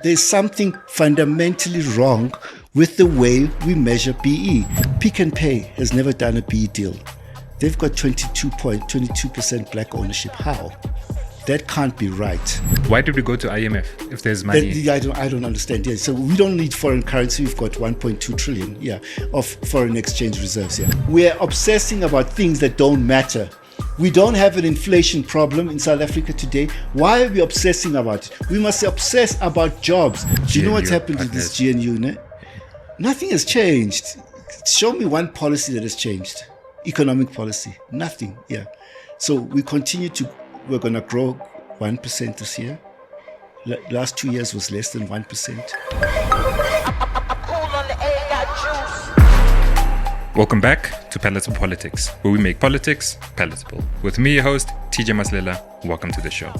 There's something fundamentally wrong with the way we measure BE. Pick and Pay has never done a BE deal. They've got 22% black ownership. How? That can't be right. Why did we go to IMF if there's money? I don't understand. Yeah, so we don't need foreign currency. We've got 1.2 trillion of foreign exchange reserves. We're obsessing about things that don't matter. We don't have an inflation problem in South Africa today. Why are we obsessing about it? We must obsess about jobs. Do you know what's happened to this GNU? Ne? Nothing has changed. Show me one policy that has changed. Economic policy. Nothing. Yeah. So we're going to grow 1% this year. Last 2 years was less than 1%. Welcome back to Palatable Politics, where we make politics palatable. With me, your host, TJ Maslela. Welcome to the show.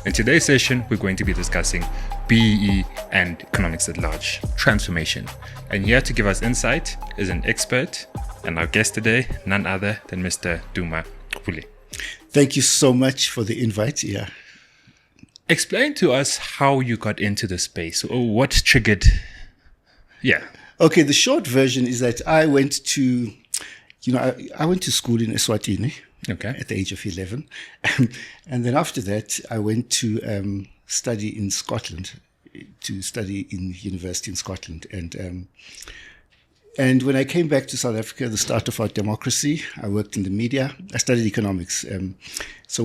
In today's session, we're going to be discussing BEE and economics at large, transformation. And here to give us insight is an expert, and our guest today, none other than Mr. Duma Gqubule. Thank you so much for the invite. Yeah. Explain to us how you got into the space, or what triggered. Yeah. Okay, the short version is that I went to, I went to school in Eswatini at the age of 11. And then after that, I went to study in Scotland, to study in university in Scotland. And when I came back to South Africa, the start of our democracy, I worked in the media. I studied economics. So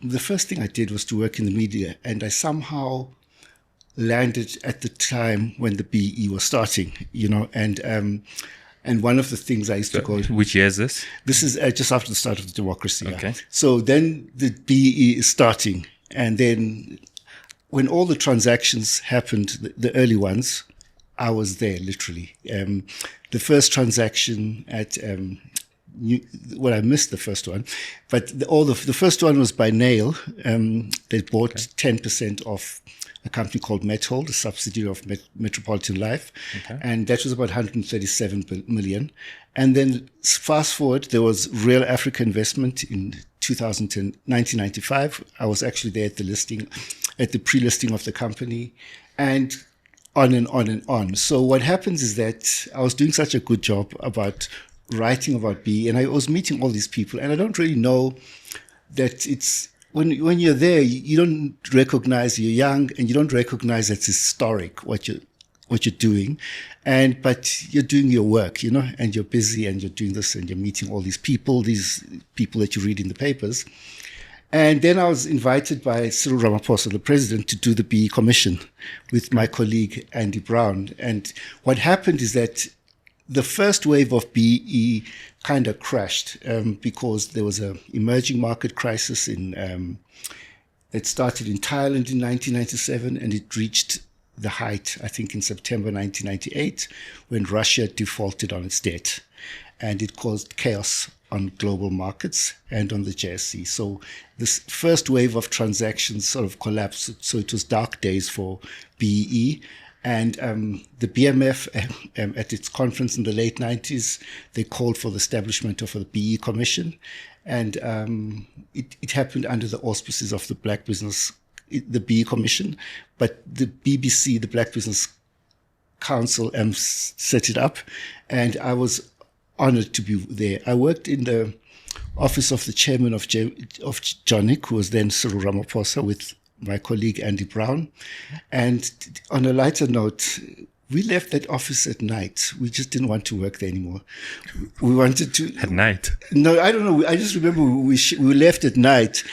the first thing I did was to work in the media, and I somehow landed at the time when the BE was starting, and one of the things I used to go. Which year is this? This is just after the start of the democracy. Okay. Yeah. So then the BE is starting, and then when all the transactions happened, the early ones, I was there literally. The first transaction at I missed the first one, but the first one was by Nail. They bought 10% of a company called Methold, a subsidiary of Metropolitan Life. Okay. And that was about 137 million. And then fast forward, there was Real Africa Investment in 1995. I was actually there at the pre-listing of the company, and on and on and on. So what happens is that I was doing such a good job about writing about BE, and I was meeting all these people, and I don't really know that it's when you're there, you don't recognize you're young, and you don't recognize that's historic what you're doing, but you're doing your work, and you're busy, and you're doing this, and you're meeting all these people that you read in the papers. And then I was invited by Cyril Ramaphosa, the president, to do the BE commission with my colleague Andy Brown. And what happened is that the first wave of BE kind of crashed because there was an emerging market crisis that started in Thailand in 1997, and it reached the height, I think, in September 1998, when Russia defaulted on its debt. And it caused chaos on global markets and on the JSE. So this first wave of transactions sort of collapsed. So it was dark days for BE. And the BMF, at its conference in the late 90s, they called for the establishment of a BE commission. And it happened under the auspices of the the BE commission. But the BBC, the Black Business Council, set it up. And I was honored to be there. I worked in the office of the chairman of JONIC, who was then Cyril Ramaphosa, with my colleague Andy Brown. And on a lighter note, we left that office at night. We just didn't want to work there anymore. We wanted to... At night? No, I don't know. I just remember we left at night,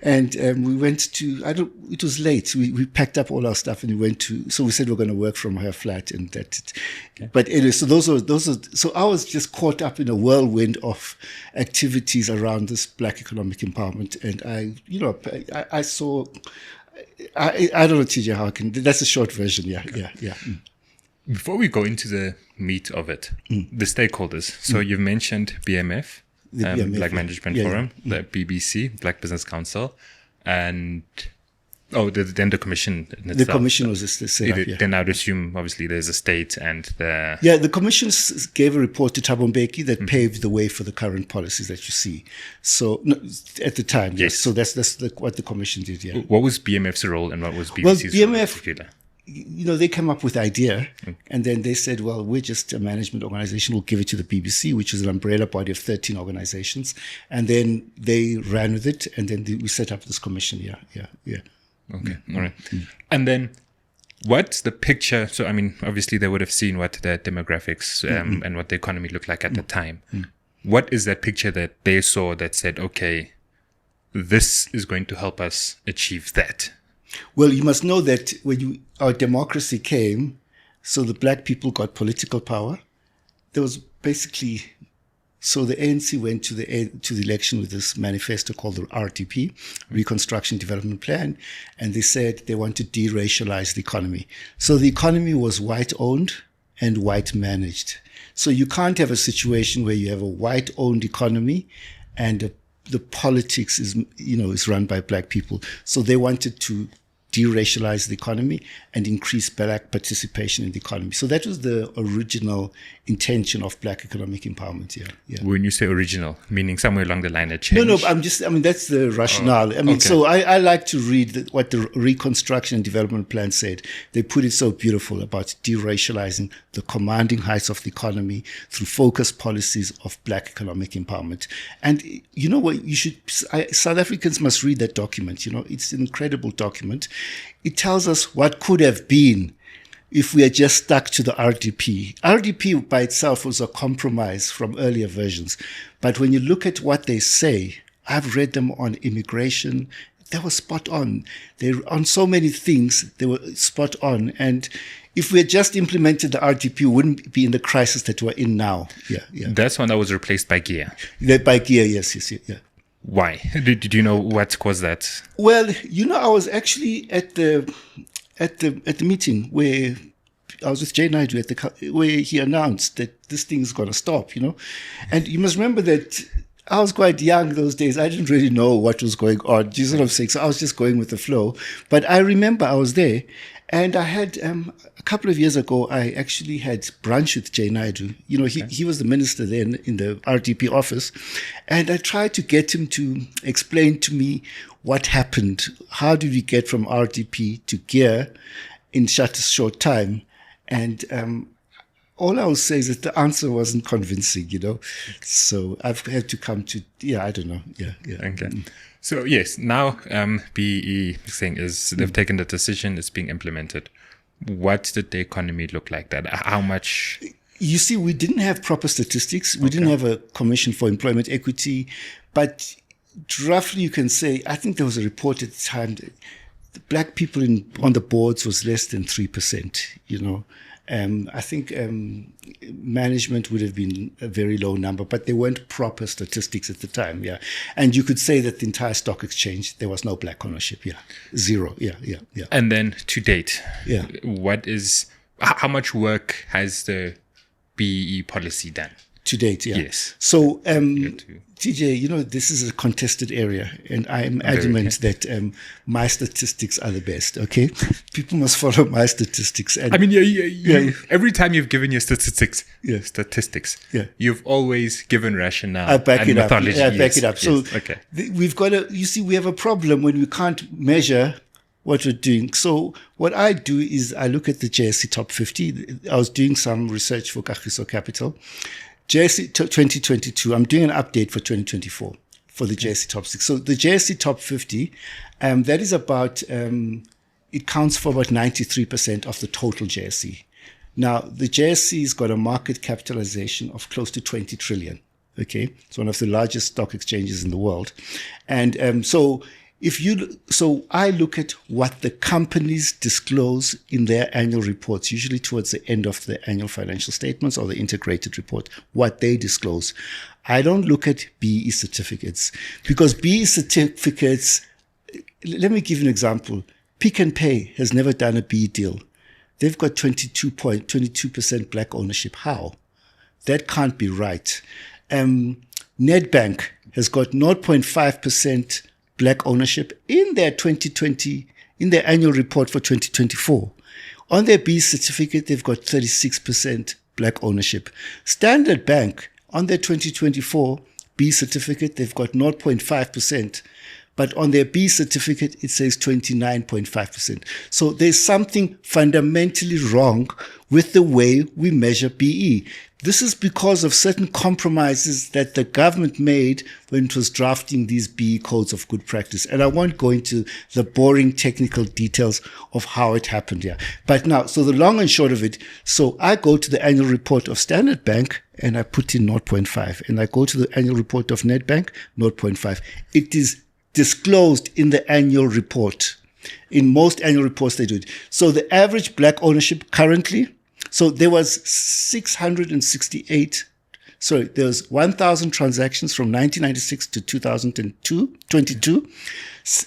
and we went to... it was late. We packed up all our stuff and we went to... So we said we're going to work from her flat, and that's it. Okay. But anyway, so so I was just caught up in a whirlwind of activities around this Black economic empowerment, and I saw... I don't know, TJ, how I can... That's a short version, yeah. Mm. Before we go into the meat of it, the stakeholders. So you've mentioned BMF, the BMF, Black Management Forum, the BBC, Black Business Council, and then the commission itself. The commission was set up, Then I would assume, obviously, there's a state and the... Yeah, the commission gave a report to Thabo Mbeki that paved the way for the current policies that you see. So, at the time, yes. So that's what the commission did, yeah. What was BMF's role and what was BBC's role in particular? they came up with the idea, and then they said, well, we're just a management organization. We'll give it to the BBC, which is an umbrella body of 13 organizations. And then they ran with it, and then we set up this commission. Yeah. Okay, all right. And then what's the picture? So, I mean, obviously they would have seen what the demographics and what the economy looked like at the time. What is that picture that they saw that said, okay, this is going to help us achieve that? Well, you must know that when our democracy came, so the black people got political power. There was basically, so the ANC went to the election with this manifesto called the RDP, Reconstruction Development Plan, and they said they want to deracialize the economy. So the economy was white-owned and white-managed. So you can't have a situation where you have a white-owned economy and the politics is run by black people. So they wanted to deracialize the economy and increase black participation in the economy. So that was the original intention of black economic empowerment. Yeah. When you say original, meaning somewhere along the line it changed? No, that's the rationale. Okay. So I like to read what the Reconstruction and Development Plan said. They put it so beautiful about deracializing the commanding heights of the economy through focused policies of black economic empowerment. And you know what? South Africans must read that document. It's an incredible document. It tells us what could have been if we had just stuck to the RDP. RDP by itself was a compromise from earlier versions. But when you look at what they say, I've read them on immigration, they were spot on. On so many things, they were spot on. And if we had just implemented the RDP, we wouldn't be in the crisis that we're in now. Yeah. That's when that was replaced by GEAR. By GEAR, yes. Yeah. Why? Did you know what caused that? Well, I was actually at the meeting where I was with Jay Naidu where he announced that this thing's going to stop, And you must remember that I was quite young those days. I didn't really know what was going on. Do you see what I'm saying? So I was just going with the flow. But I remember I was there, and I had a couple of years ago, I actually had brunch with Jay Naidu. He was the minister then in the RDP office, and I tried to get him to explain to me what happened. How did we get from RDP to GEAR in such a short time? And all I will say is that the answer wasn't convincing, So I've had to come to, I don't know. Yeah. Okay. So yes, now BE thing is they've taken the decision, it's being implemented. What did the economy look like that? How much? You see, we didn't have proper statistics. We didn't have a commission for employment equity. But roughly you can say, I think there was a report at the time that the black people on the boards was less than 3%, I think management would have been a very low number, but there weren't proper statistics at the time, yeah. And you could say that the entire stock exchange, there was no black ownership, yeah. Zero, yeah. And then to date, yeah. How much work has the BEE policy done? To date, yeah. Yes. So, TJ, this is a contested area, and I'm adamant that my statistics are the best, okay? People must follow my statistics. And every time you've given your statistics, you've always given rationale and methodology. I back it up. So okay. We've got we have a problem when we can't measure what we're doing. So what I do is I look at the JSE Top 50. I was doing some research for Kagiso Capital. JSE 2022, I'm doing an update for 2024 for the JSE Top 6. So the JSE Top 50, that is about, it counts for about 93% of the total JSE. Now, the JSE's got a market capitalization of close to 20 trillion. Okay. It's one of the largest stock exchanges in the world. And so I look at what the companies disclose in their annual reports, usually towards the end of the annual financial statements or the integrated report, what they disclose. I don't look at BE certificates because BE certificates, let me give you an example. Pick n Pay has never done a BE deal. They've got 22% black ownership. How? That can't be right. Nedbank has got 0.5% black ownership in their annual report for 2024. On their B certificate, they've got 36% black ownership. Standard Bank, on their 2024 B certificate, they've got 0.5% But on their B certificate, it says 29.5%. So there's something fundamentally wrong with the way we measure BE. This is because of certain compromises that the government made when it was drafting these BE codes of good practice. And I won't go into the boring technical details of how it happened here. But now, so the long and short of it, so I go to the annual report of Standard Bank and I put in 0.5. And I go to the annual report of Nedbank, 0.5. It is disclosed in the annual report. In most annual reports, they do it. So the average black ownership currently, so there was 1,000 transactions from 1996 to 2022,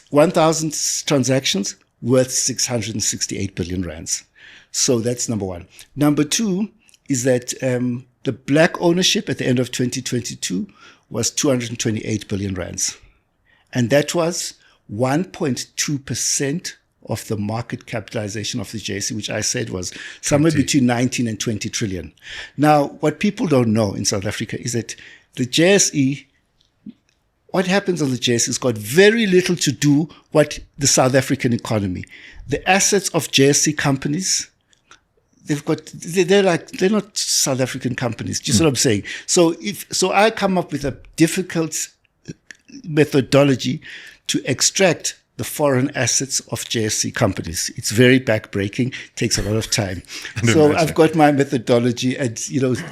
1,000 transactions worth 668 billion rands. So that's number one. Number two is that the black ownership at the end of 2022 was 228 billion rands. And that was 1.2% of the market capitalization of the JSE, which I said was somewhere between 19 and 20 trillion. Now, what people don't know in South Africa is that the JSE, what happens on the JSE has got very little to do with the South African economy. The assets of JSE companies, they're not South African companies. Do you see what I'm saying? So I come up with a difficult methodology to extract the foreign assets of JSE companies. It's very backbreaking, takes a lot of time. So I've got my methodology and,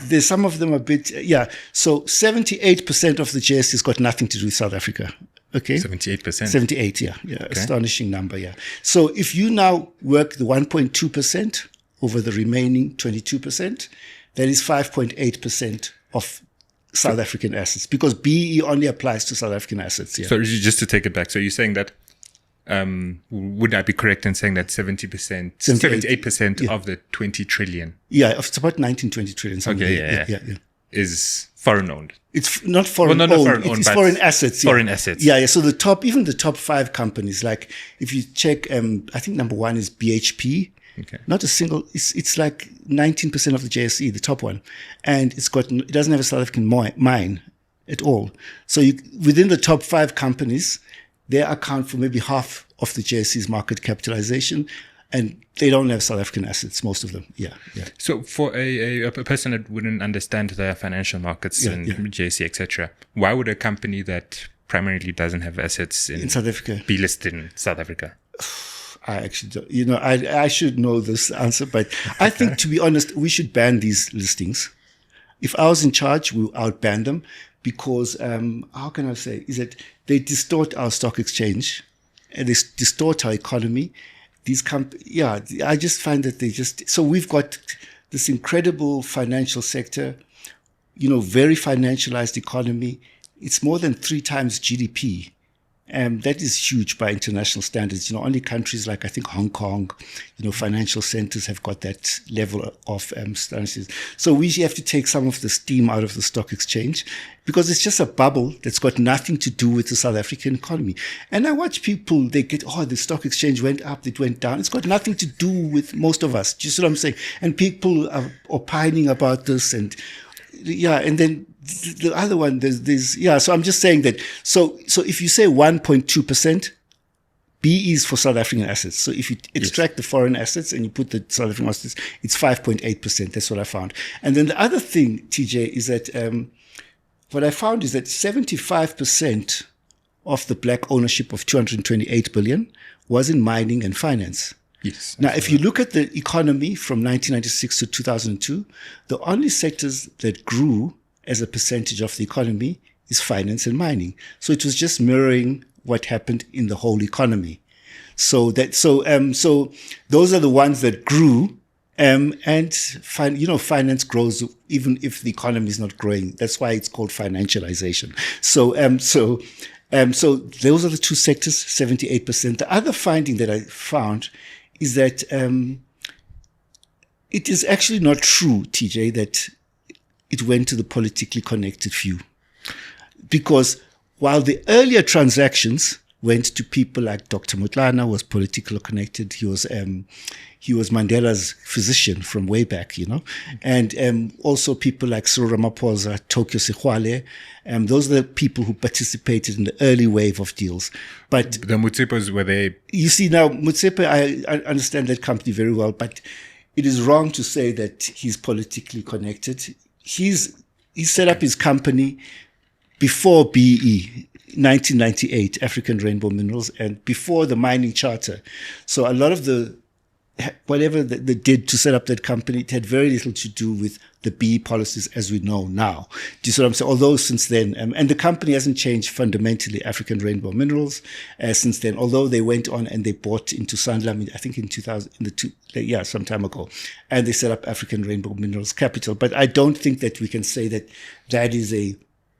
there's some of them a bit, So 78% of the JSE has got nothing to do with South Africa. Okay. 78%. 78, yeah. Okay. Astonishing number, yeah. So if you now work the 1.2% over the remaining 22%, that is 5.8% of South African assets, because BE only applies to South African assets. Yeah. So just to take it back, so you're saying that, would I be correct in saying that 78% of the 20 trillion? Yeah, it's about 19, 20 trillion. Yeah. Is foreign owned. It's not foreign owned. It's foreign assets. Yeah. Foreign assets. Yeah. So even the top 5 companies, like if you check, I think number 1 is BHP. Okay. Not a single, it's like 19% of the JSE, the top one. And it doesn't have a South African mine at all. So within the top 5 companies, they account for maybe half of the JSE's market capitalization. And they don't have South African assets, most of them. Yeah. So for a person that wouldn't understand the financial markets and JSE, etc., why would a company that primarily doesn't have assets in South Africa be listed in South Africa? I actually don't, I should know this answer, but I think, to be honest, we should ban these listings. If I was in charge, I would ban them because, how can I say, is that they distort our stock exchange and they distort our economy. I just find that so we've got this incredible financial sector, very financialized economy. It's more than 3 times GDP. That is huge by international standards. Only countries like, I think, Hong Kong, financial centers have got that level of standards. So we have to take some of the steam out of the stock exchange because it's just a bubble that's got nothing to do with the South African economy. And I watch people, they get, the stock exchange went up, it went down. It's got nothing to do with most of us. Do you see what I'm saying? And people are opining about this and then the other one, so I'm just saying that, so if you say 1.2%, BE is for South African assets. So if you extract the foreign assets and you put the South African assets, it's 5.8%. That's what I found. And then the other thing, TJ, is that, what I found is that 75% of the black ownership of 228 billion was in mining and finance. Yes. Now, if you look at the economy from 1996 to 2002, the only sectors that grew as a percentage of the economy is finance and mining. So it was just mirroring what happened in the whole economy. So those are the ones that grew. Finance grows even if the economy is not growing. That's why it's called financialization. So those are the 2 sectors, 78%. The other finding that I found is that it is actually not true, TJ, that it went to the politically connected few. Because while the earlier transactions went to people like Dr. Mutlana, who was politically connected. He was Mandela's physician from way back, and also people like Cyril Ramaphosa, Tokyo Sexwale. Those are the people who participated in the early wave of deals. But the Mutsepos, were they? You see, now Motsepe, I understand that company very well, but it is wrong to say that he's politically connected. He set up his company before BE, 1998, African Rainbow Minerals, and before the mining charter. So a lot of whatever they did to set up that company, it had very little to do with the BE policies as we know now. Do you see what I'm saying? Although since then, and the company hasn't changed fundamentally, African Rainbow Minerals, since then, although they went on and they bought into Sanlam, I think in 2000, some time ago, and they set up African Rainbow Minerals Capital. But I don't think that we can say that is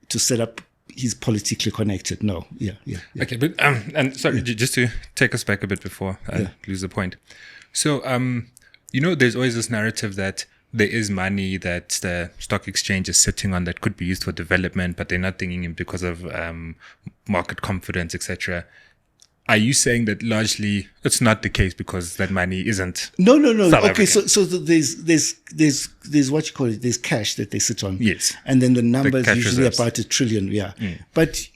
to set up, he's politically connected. No. Yeah. Okay, but and sorry, just to take us back a bit before I lose the point. So, there's always this narrative that there is money that the stock exchange is sitting on that could be used for development, but they're not thinking it because of market confidence, etc. Are you saying that largely it's not the case because that money isn't? No. South Okay, African? so there's what you call it. There's cash that they sit on. Yes. And then the number is cash usually reserves. about $1 trillion. Yeah. But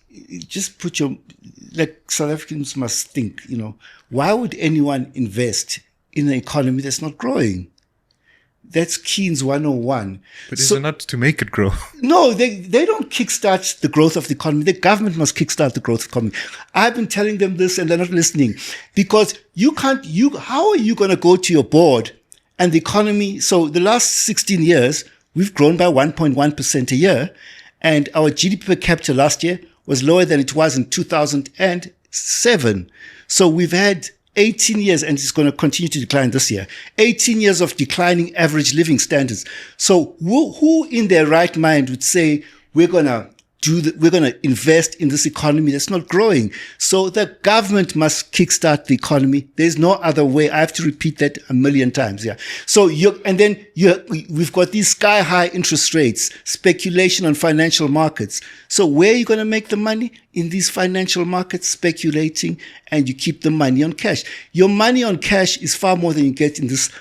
just put South Africans must think. Why would anyone invest in an economy that's not growing? That's Keynes 101. But is it not to make it grow? No, they don't kickstart the growth of the economy. The government must kickstart the growth of the economy. I've been telling them this and they're not listening because how are you going to go to your board and the economy? So the last 16 years, we've grown by 1.1% a year, and our GDP per capita last year was lower than it was in 2007. So we've had 18 years, and it's going to continue to decline this year. 18 years of declining average living standards. So who in their right mind would say we're going to invest in this economy that's not growing? So the government must kickstart the economy. There's no other way. I have to repeat that a million times. Yeah. So we've got these sky high interest rates, speculation on financial markets. So where are you going to make the money? In these financial markets, speculating, and you keep the money on cash. Your money on cash is far more than you get in this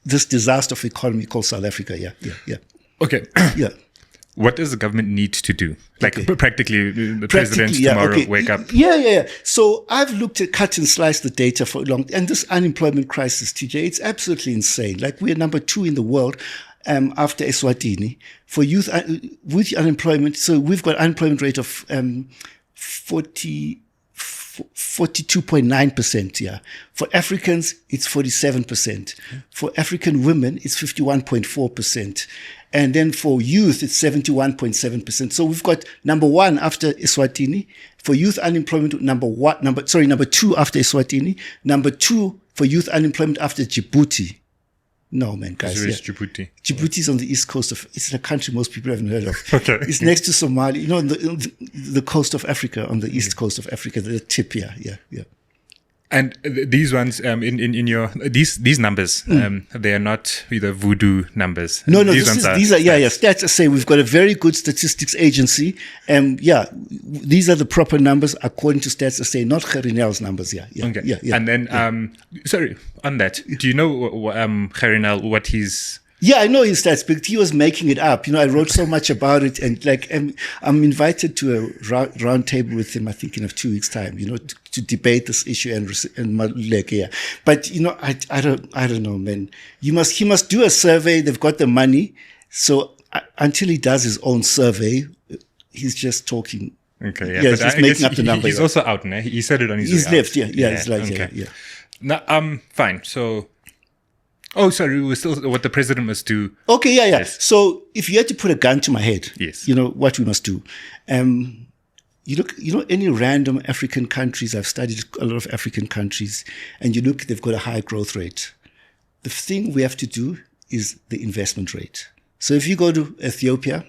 disaster of economy called South Africa. Yeah. Okay. Yeah. What does the government need to do? Practically, the president tomorrow wake up. Yeah. So I've looked at cut and slice the data for long, and this unemployment crisis, TJ, it's absolutely insane. We're number 2 in the world after Eswatini for youth with unemployment. So we've got unemployment rate of 42.9%. Yeah. For Africans, it's 47%. For African women, it's 51.4%. And then for youth, it's 71.7%. So we've got number 1 after Eswatini. For youth unemployment, number 2 after Eswatini. Number 2 for youth unemployment after Djibouti. No, man, guys. Where is Djibouti? Djibouti is on the east coast of, it's a country most people haven't heard of. Okay. It's next to Somalia, on the coast of Africa, on the east coast of Africa, the tip here. Yeah. And these ones, in your, these numbers, they are not either voodoo numbers. No, these are stats say we've got a very good statistics agency. These are the proper numbers according to stats say, not Gerinel's numbers. Yeah. Okay. Yeah. And then, sorry, on that, do you know, Gerinel, what he's... Yeah, I know his stats, but he was making it up. I wrote so much about it, and I'm invited to a round table with him, I think in 2 weeks' time, to debate this issue and Maluleke. But I don't know, man. He must do a survey. They've got the money, so until he does his own survey, he's just talking. Okay, yeah, he's just making up the numbers. He's also out, né? He said it on his. He's way left, out. He's like, okay. yeah. Now, fine. So. Oh, sorry. We're still what the president must do. Okay, yeah. Yes. So if you had to put a gun to my head, yes, what we must do. You look, any random African countries. I've studied a lot of African countries, and you look, they've got a high growth rate. The thing we have to do is the investment rate. So if you go to Ethiopia,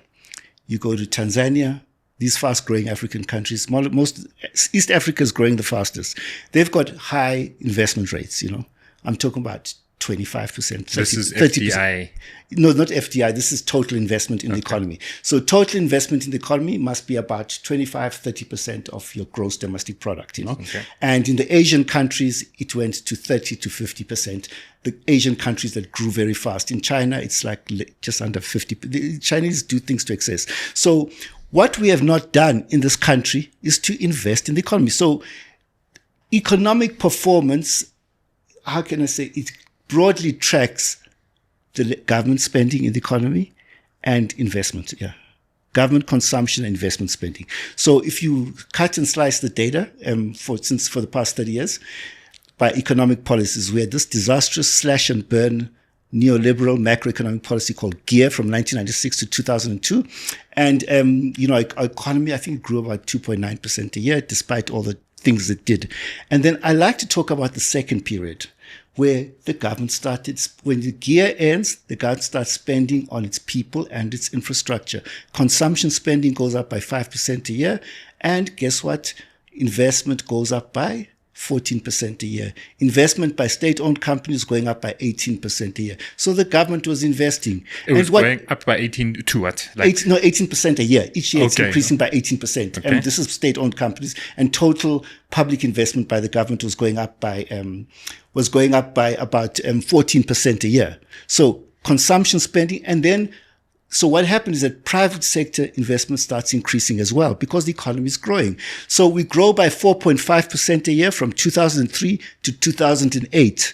you go to Tanzania, these fast-growing African countries, most East Africa is growing the fastest. They've got high investment rates. I'm talking about 25%. This is 30%. FDI. No, not FDI. This is total investment in the economy. So total investment in the economy must be about 25, 30% of your gross domestic product, Okay. And in the Asian countries, it went to 30 to 50%. The Asian countries that grew very fast. In China, it's like just under 50. The Chinese do things to excess. So what we have not done in this country is to invest in the economy. So economic performance, how can I say, it broadly tracks the government spending in the economy and investment. Yeah. Government consumption and investment spending. So if you cut and slice the data for the past 30 years by economic policies, we had this disastrous slash and burn neoliberal macroeconomic policy called GEAR from 1996 to 2002. And, our economy, I think, grew about 2.9% a year, despite all the things it did. And then I like to talk about the second period, where the government started, when the GEAR ends, the government starts spending on its people and its infrastructure. Consumption spending goes up by 5% a year. And guess what? Investment goes up by 14% a year. Investment by state-owned companies going up by 18% a year. So the government was investing. It was going up by 18 to what? 18% a year. Each year it's increasing by 18%. Okay. And this is state-owned companies. And total public investment by the government was going up by about 14% a year. So consumption spending, and then so what happened is that private sector investment starts increasing as well because the economy is growing. So we grow by 4.5% a year from 2003 to 2008.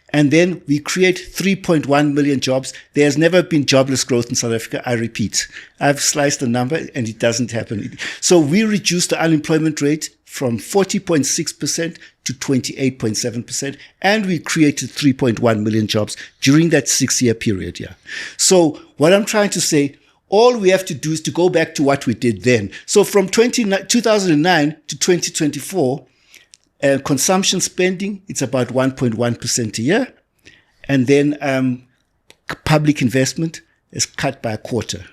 And then we create 3.1 million jobs. There has never been jobless growth in South Africa. I repeat, I've sliced the number and it doesn't happen. So we reduced the unemployment rate from 40.6% to 28.7%. And we created 3.1 million jobs during that 6-year period. Yeah. So what I'm trying to say, all we have to do is to go back to what we did then. So from 2009 to 2024, consumption spending, it's about 1.1% a year. And then public investment is cut by a quarter.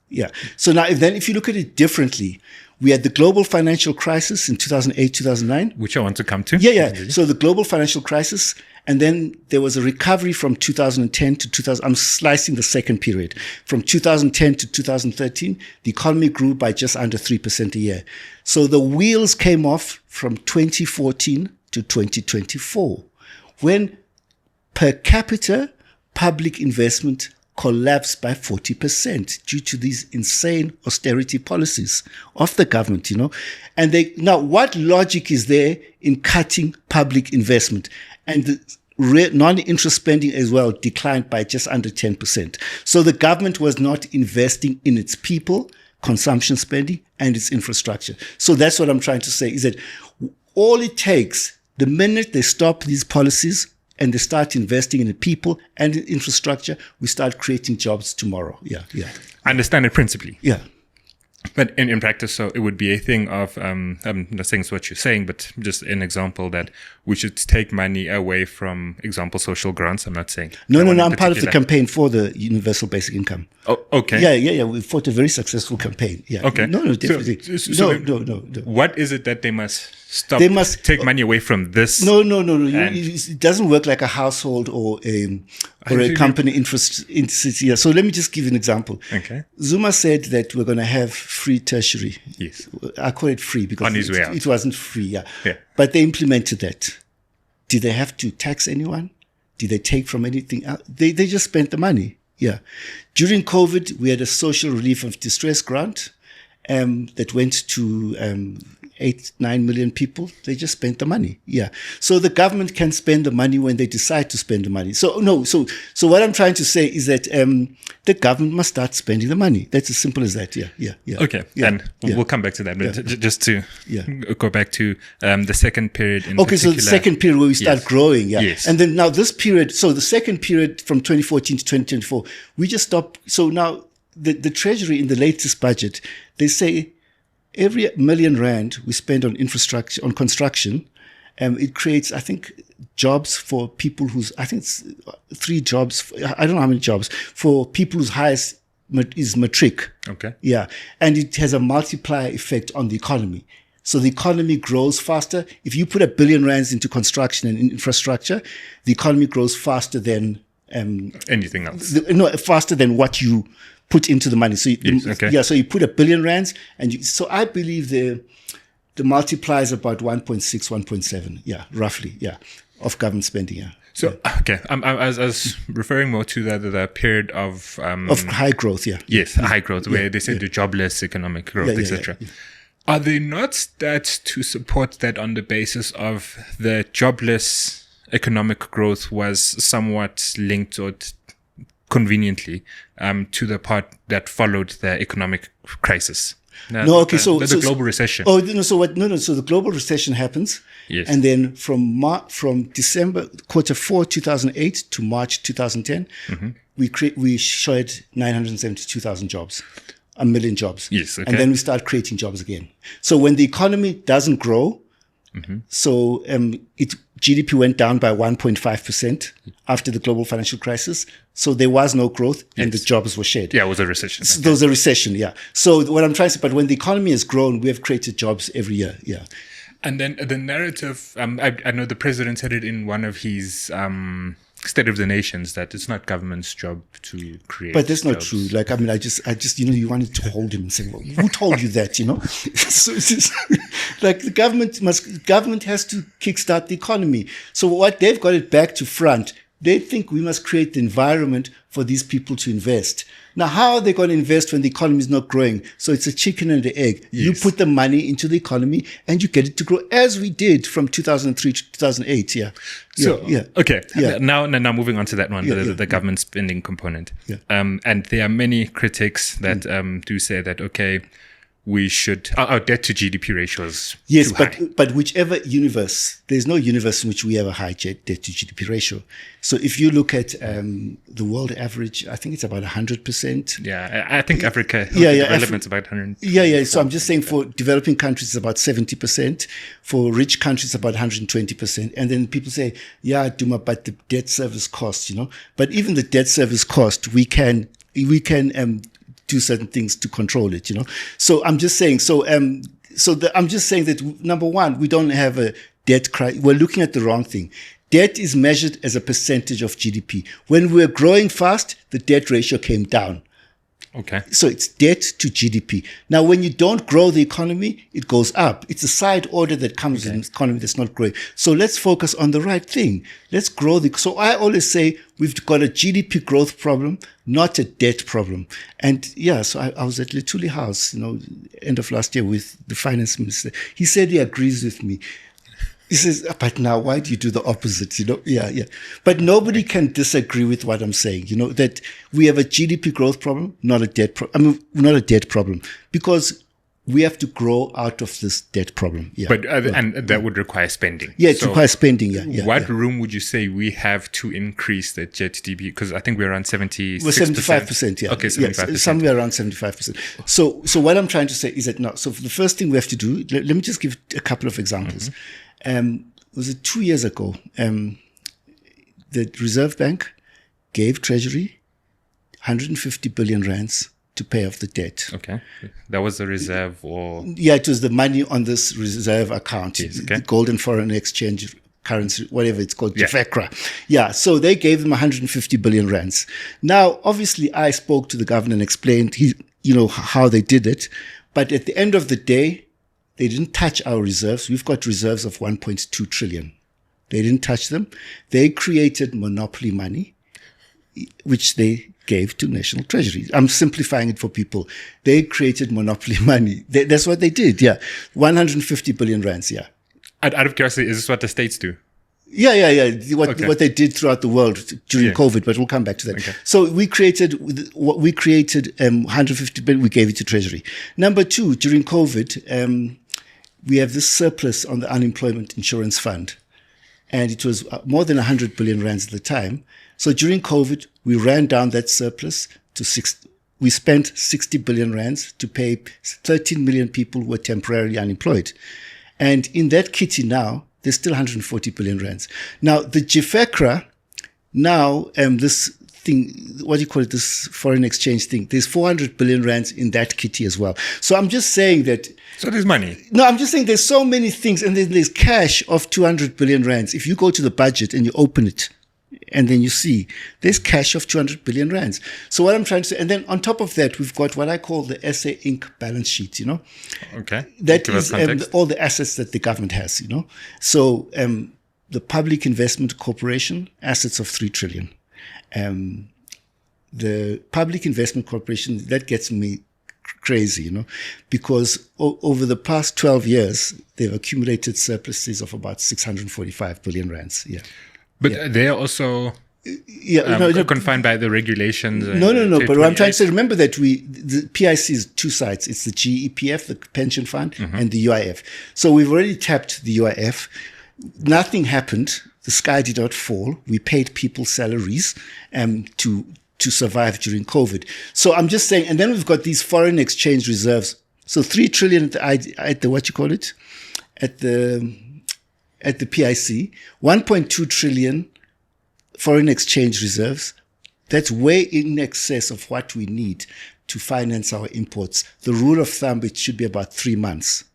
Yeah. So now, if you look at it differently, we had the global financial crisis in 2008, 2009. Which I want to come to. Yeah. So the global financial crisis. And then there was a recovery from 2010 to 2000. I'm slicing the second period. From 2010 to 2013, the economy grew by just under 3% a year. So the wheels came off from 2014 to 2024, when per capita public investment collapsed by 40% due to these insane austerity policies of the government, And now what logic is there in cutting public investment? And the non-interest spending as well declined by just under 10%. So the government was not investing in its people, consumption spending, and its infrastructure. So that's what I'm trying to say, is that all it takes, the minute they stop these policies and they start investing in the people and in infrastructure, we start creating jobs tomorrow. Yeah. I understand it principally. Yeah. But in practice, so it would be a thing of, I'm not saying it's what you're saying, but just an example that we should take money away from, example, social grants. I'm not saying. No, I'm part of the campaign for the universal basic income. Oh, okay. Yeah. We fought a very successful campaign. Yeah. Okay. No, definitely. No. What is it that they must stop? They must take money away from this. No. It doesn't work like a household or a company interest. So let me just give you an example. Okay. Zuma said that we're going to have free tertiary. Yes. I call it free because on his way out. It wasn't free. Yeah. But they implemented that. Did they have to tax anyone? Did they take from anything else? They just spent the money. Yeah. During COVID, we had a social relief of distress grant that went to 8-9 million people. They just spent the money. Yeah. So the government can spend the money when they decide to spend the money. So what I'm trying to say is that the government must start spending the money. That's as simple as that. Yeah. Okay. Yeah. And we'll come back to that. But just to go back to the second period in particular. So the second period where we start growing. Yeah. Yes. And then now this period, so the second period from 2014 to 2024, we just stopped. So now the Treasury in the latest budget, they say every R1 million we spend on infrastructure, on construction, it creates, I think, jobs for people I think it's 3 jobs. I don't know how many jobs for people whose highest is matric. Okay. Yeah. And it has a multiplier effect on the economy. So the economy grows faster. If you put R1 billion into construction and infrastructure, the economy grows faster than anything else. Faster than what you put into the money. So so you put R1 billion and so I believe the multiplier is about 1.6, 1.7, roughly, of government spending, So, okay, I was referring more to the period of high growth, Yes, high growth, where they said the jobless economic growth, etc. Are they not stats to support that on the basis of the jobless economic growth was somewhat linked or conveniently to the part that followed the economic crisis? The global recession. So the global recession happens. Yes. And then from December Q4 2008 to March 2010, we showed 972,000 jobs, 1 million jobs. Yes. Okay. And then we start creating jobs again. So when the economy doesn't grow, so GDP went down by 1.5% after the global financial crisis. So there was no growth and the jobs were shed. Yeah, it was a recession. So there was a recession, So what I'm trying to say, but when the economy has grown, we have created jobs every year, And then the narrative, I know the president said it in one of his State of the Nations that it's not government's job to create. But that's not jobs. true. Like, I mean, I just, you wanted to hold him and say, well, who told you that, So it's just, like the government has to kickstart the economy. So what they've got it back to front. They think we must create the environment for these people to invest. Now, how are they going to invest when the economy is not growing? So it's a chicken and the egg. Yes. You put the money into the economy and you get it to grow, as we did from 2003 to 2008. Okay. Now moving on to that one, the government spending component. And there are many critics that do say that, okay, we should, our debt to GDP ratio is too high. But whichever universe, there's no universe in which we have a high debt to GDP ratio. So if you look at the world average, I think it's about 100%. Yeah, I think Africa, development's about 100. So I'm just saying for developing countries, it's about 70%. For rich countries, about 120%. And then people say, Duma, but the debt service cost, But even the debt service cost, we can do certain things to control it, So I'm just saying, I'm just saying that number one, we don't have a debt crisis. We're looking at the wrong thing. Debt is measured as a percentage of GDP. When we're growing fast, the debt ratio came down. Okay. So it's debt to GDP. Now, when you don't grow the economy, it goes up. It's a side order that comes in an economy that's not growing. So let's focus on the right thing. Let's grow so I always say we've got a GDP growth problem, not a debt problem. And so I was at Letuli House, end of last year with the finance minister. He said he agrees with me. He says, but now why do you do the opposite? But nobody can disagree with what I'm saying, that we have a GDP growth problem, not a debt problem. Not a debt problem, because we have to grow out of this debt problem. And that would require spending. It requires spending. What room would you say we have to increase the GDP? Because I think we're around 76%. We're 75%. Okay, 75%. Somewhere around 75%. So what I'm trying to say is that now, so the first thing we have to do, let me just give a couple of examples. Was it 2 years ago? The Reserve Bank gave Treasury 150 billion rands to pay off the debt. Okay. That was the reserve or? It was the money on this reserve account, the golden foreign exchange currency, whatever it's called, GFECRA. So they gave them 150 billion rands. Now, obviously, I spoke to the governor and explained, how they did it. But at the end of the day, they didn't touch our reserves. We've got reserves of 1.2 trillion. They didn't touch them. They created monopoly money, which they gave to National Treasury. I'm simplifying it for people. They created monopoly money. That's what they did. 150 billion rands. Out of curiosity, is this what the states do? What they did throughout the world during COVID, but we'll come back to that. Okay. So we created 150 billion. We gave it to Treasury. Number two, during COVID, we have this surplus on the unemployment insurance fund, and it was more than 100 billion rands at the time. So during COVID, we ran down that surplus to we spent 60 billion rands to pay 13 million people who were temporarily unemployed. And in that kitty now, there's still 140 billion rands. Now, the GFECRA, this thing, what do you call it, this foreign exchange thing. There's 400 billion rands in that kitty as well. So I'm just saying that. So there's money. No, I'm just saying there's so many things, and then there's cash of 200 billion rands. If you go to the budget and you open it, and then you see there's cash of 200 billion rands. So what I'm trying to say, and then on top of that, we've got what I call the SA Inc. balance sheet, Okay. That is all the assets that the government has, So the Public Investment Corporation, assets of 3 trillion. The Public Investment Corporation, that gets me crazy, because over the past 12 years, they've accumulated surpluses of about 645 billion rands. Yeah. But they're also confined by the regulations. No. But what I'm trying to say, remember that the PIC is two sides. It's the GEPF, the pension fund, and the UIF. So we've already tapped the UIF. Nothing happened. The sky did not fall. We paid people salaries to survive during COVID. So I'm just saying, and then we've got these foreign exchange reserves. So 3 trillion at the what you call it? At the PIC, 1.2 trillion foreign exchange reserves. That's way in excess of what we need to finance our imports. The rule of thumb, it should be about 3 months.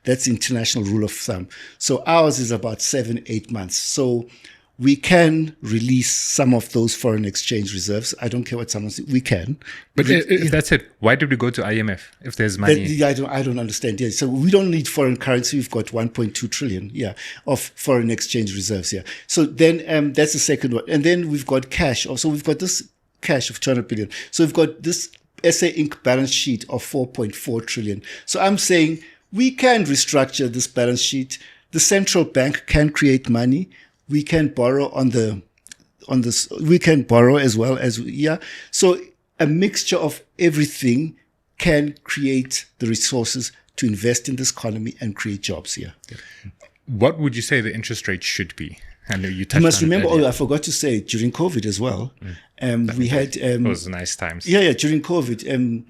That's the international rule of thumb. So ours is about 7-8 months. So we can release some of those foreign exchange reserves. I don't care what someone says. We can. But if that's it, why did we go to IMF if there's money? I don't understand. Yeah. So we don't need foreign currency. We've got 1.2 trillion, of foreign exchange reserves. Yeah. So then that's the second one. And then we've got cash. Also, we've got this cash of 200 billion. So we've got this SA Inc. balance sheet of 4.4 trillion. So I'm saying we can restructure this balance sheet. The central bank can create money. We can borrow we can borrow as well as, So a mixture of everything can create the resources to invest in this economy and create jobs here. Yeah. What would you say the interest rate should be? I know you touched You must on remember, I forgot to say, during COVID as well, we had... those nice times. Yeah, during COVID,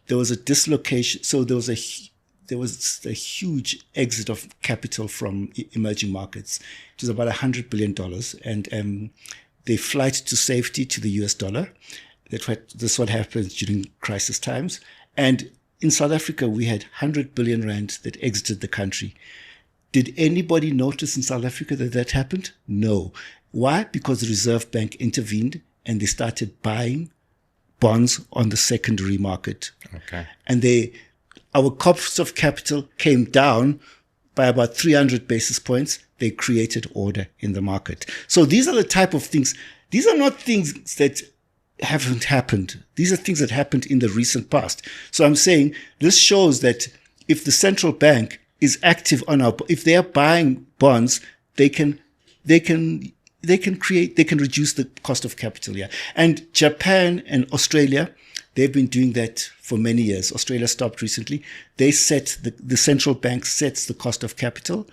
there was a dislocation. So there was a huge exit of capital from emerging markets. It was about $100 billion. And they flight to safety to the US dollar. That's what happens during crisis times. And in South Africa, we had 100 billion rand that exited the country. Did anybody notice in South Africa that happened? No. Why? Because the Reserve Bank intervened and they started buying bonds on the secondary market. Okay. And our cost of capital came down by about 300 basis points. They created order in the market. So these are the type of things. These are not things that haven't happened. These are things that happened in the recent past. So I'm saying this shows that if the central bank is active if they are buying bonds, they can reduce the cost of capital. Yeah. And Japan and Australia, they've been doing that for many years. Australia stopped recently. They set the central bank sets the cost of capital,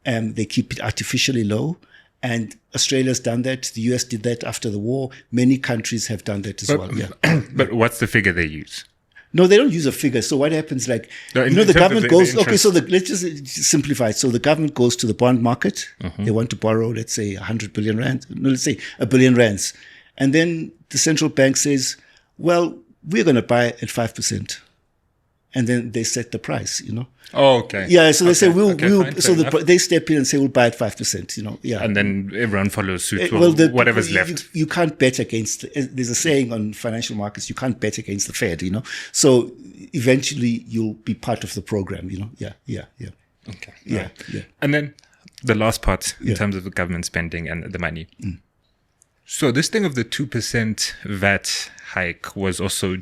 and they keep it artificially low. And Australia's done that. The US did that after the war. Many countries have done that as well. Yeah. But what's the figure they use? No, they don't use a figure. So what happens, the government goes, let's just simplify it. So the government goes to the bond market. They want to borrow, let's say 100 billion rand. No, let's say 1 billion rands. And then the central bank says, well, we're going to buy at 5%. And then they set the price, Oh, okay. Yeah, so they say, fine, they step in and say, we'll buy at 5%, yeah. And then everyone follows suit whatever's left. You can't bet against, there's a saying on financial markets, you can't bet against the Fed, So eventually you'll be part of the program, Yeah. Okay. Yeah. And then the last part in terms of the government spending and the money. So this thing of the 2% VAT hike was also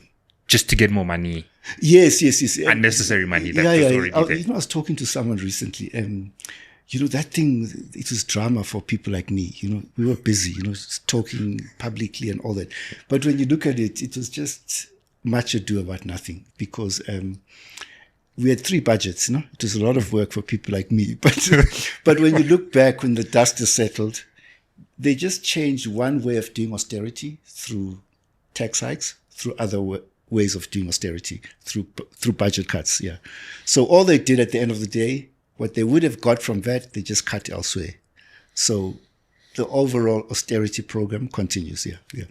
just to get more money. Yes. Unnecessary money that was already there. I was talking to someone recently. That thing, it was drama for people like me. We were busy, talking publicly and all that. But when you look at it, it was just much ado about nothing because we had 3 budgets. It was a lot of work for people like me. But when you look back, when the dust is settled, they just changed one way of doing austerity through tax hikes, through other ways of doing austerity, through budget cuts. Yeah. So all they did at the end of the day, what they would have got from that, they just cut elsewhere. So the overall austerity program continues. Yeah.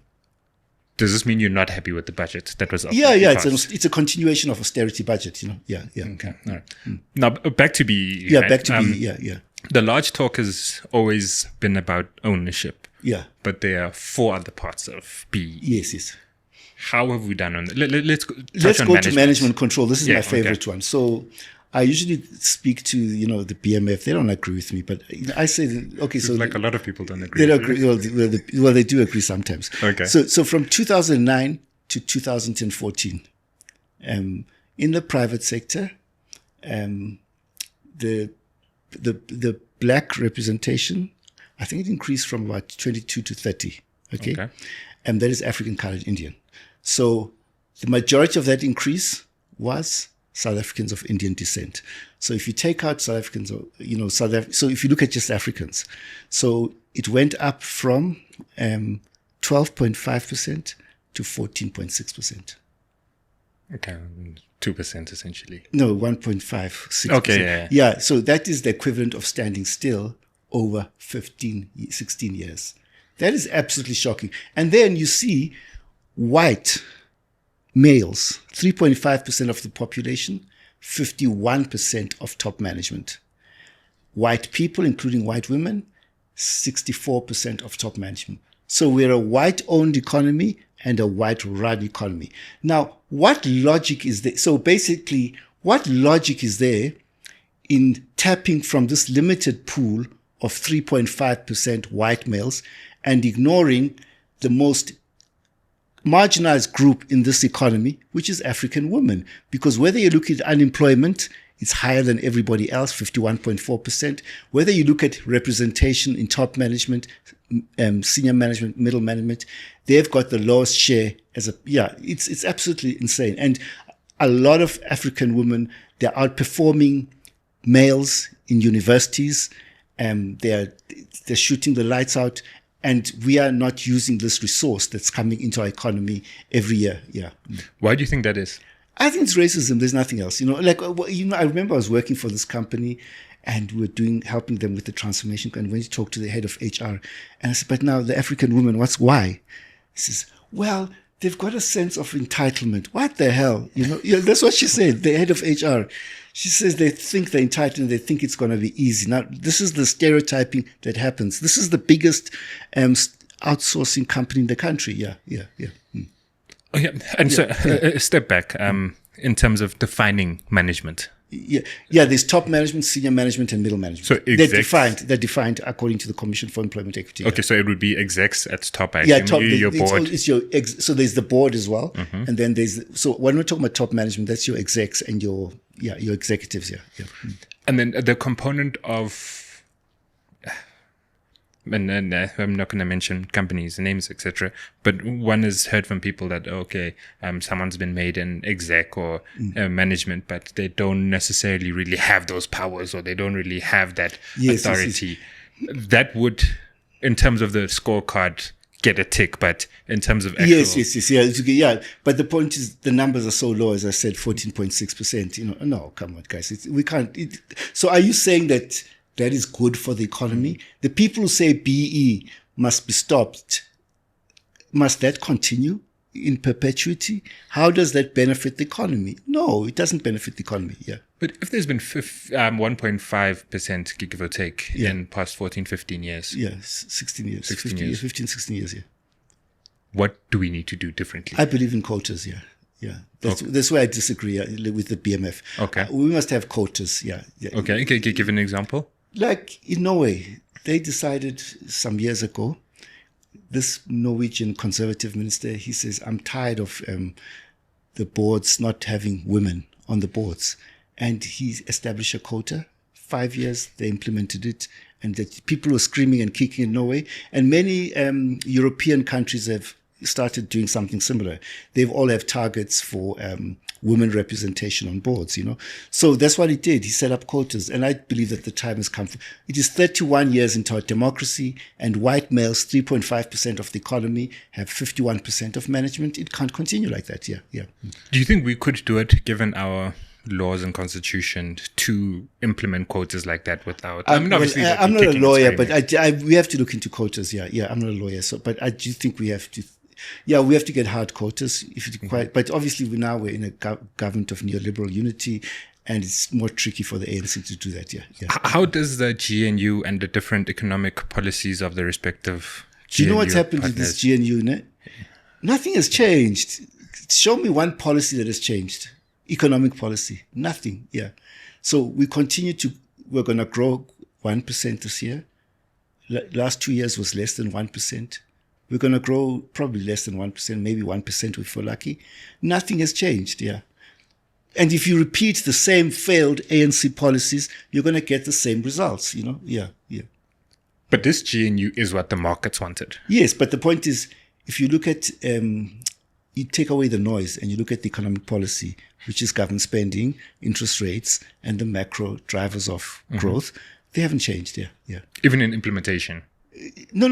Does this mean you're not happy with the budget that was Yeah, it's a continuation of austerity budget, Yeah. Okay, all right. Now back to BEE. Yeah, right? back to BEE. Yeah. The large talk has always been about ownership. Yeah. But there are 4 other parts of BEE. Yes. How have we done on that? Let's go to management control. This is my favorite one. So I usually speak to, the BMF. They don't agree with me, but I say, so like a lot of people don't agree. They don't agree. Well, they do agree sometimes. Okay. So from 2009 to 2014, in the private sector, the black representation, I think it increased from about 22 to 30. Okay. And that is African, colored, Indian. So the majority of that increase was South Africans of Indian descent. So if you take out South Africans, so if you look at just Africans, so it went up from 12.5% to 14.6%. Okay, 2% essentially. No, 1.56%. Okay, yeah. So that is the equivalent of standing still over 16 years. That is absolutely shocking. And then you see white males, 3.5% of the population, 51% of top management. White people, including white women, 64% of top management. So we're a white-owned economy and a white-run economy. Now, what logic is there? So basically, what logic is there in tapping from this limited pool of 3.5% white males and ignoring the most marginalized group in this economy, which is African women? Because whether you look at unemployment, it's higher than everybody else, 51.4%. Whether you look at representation in top management, senior management, middle management, they've got the lowest share it's absolutely insane. And a lot of African women, they're outperforming males in universities, they're shooting the lights out. And we are not using this resource that's coming into our economy every year. Yeah. Why do you think that is? I think it's racism. There's nothing else. I remember I was working for this company and we were helping them with the transformation. And when you talk to the head of HR, and I said, but now the African woman, why? He says, well, they've got a sense of entitlement. What the hell? That's what she said, the head of HR. She says they think they're entitled and they think it's going to be easy. Now, this is the stereotyping that happens. This is the biggest outsourcing company in the country. Yeah. Oh, yeah. And so step back in terms of defining management. Yeah. There's top management, senior management, and middle management. So they're defined according to the Commission for Employment Equity. Okay, so it would be execs at top. Your board. So there's the board as well, and then so when we're talking about top management, that's your execs and your executives. Yeah. And then the component of. And I'm not going to mention companies, names, etc. But one has heard from people that, someone's been made an exec or management, but they don't necessarily really have those powers or they don't really have that authority. Yes. That would, in terms of the scorecard, get a tick, but in terms of actual... Yes. Yeah. But the point is the numbers are so low, as I said, 14.6%. No, come on, guys. We can't... So are you saying that is good for the economy? The people who say BE must be stopped, must that continue in perpetuity? How does that benefit the economy? No, it doesn't benefit the economy. Yeah. But if there's been 1.5% give or take in past 14, 15 years. Yeah, 16 years. 16 years, yeah. What do we need to do differently? I believe in quotas, yeah. Yeah, that's where I disagree with the BMF. Okay. We must have quotas, yeah. Okay, can you give an example? Like in Norway, they decided some years ago, this Norwegian conservative minister, he says, I'm tired of the boards not having women on the boards. And he established a quota. 5 years, they implemented it. And that people were screaming and kicking in Norway. And many European countries have started doing something similar. They've all have targets for women representation on boards, So that's what he did. He set up quotas. And I believe that the time has come. It is 31 years into our democracy, and white males, 3.5% of the economy, have 51% of management. It can't continue like that. Yeah. Do you think we could do it, given our laws and constitution, to implement quotas like that without... I'm not a lawyer, but we have to look into quotas. Yeah. I'm not a lawyer, but I do think we have to... Yeah, we have to get hard quotas if it quite, but obviously we're in a government of neoliberal unity, and it's more tricky for the ANC to do that. Yeah. How does the GNU and the different economic policies of the respective Do you know what's GNU happened partners? to this GNU? No? Nothing has changed. Show me one policy that has changed. Economic policy. Nothing. Yeah. So we're going to grow 1% this year. Last 2 years was less than 1%. We're going to grow probably less than 1%, maybe 1% if we're lucky. Nothing has changed. Yeah. And if you repeat the same failed ANC policies, you're going to get the same results, Yeah. But this GNU is what the markets wanted. Yes, but the point is, if you look at, you take away the noise and you look at the economic policy, which is government spending, interest rates, and the macro drivers of growth, they haven't changed. Yeah. Even in implementation. No.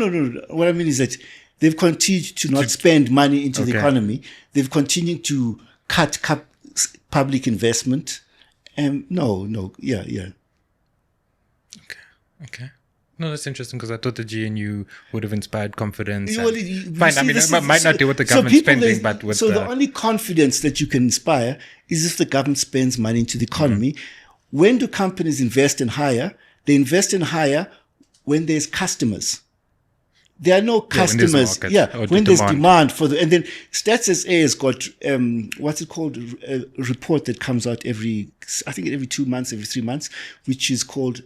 What I mean is that they've continued to not spend money into the economy. They've continued to cut public investment. No. Yeah. Okay. No, that's interesting because I thought the GNU would have inspired confidence. Well, fine, I mean, it might not deal with the government spending, but with the only confidence that you can inspire is if the government spends money into the economy. When do companies invest and hire? They invest and hire when there's customers. There are no customers. When there's demand for and then Stats SA has got what's it called? A report that comes out every 2 months, every 3 months, which is called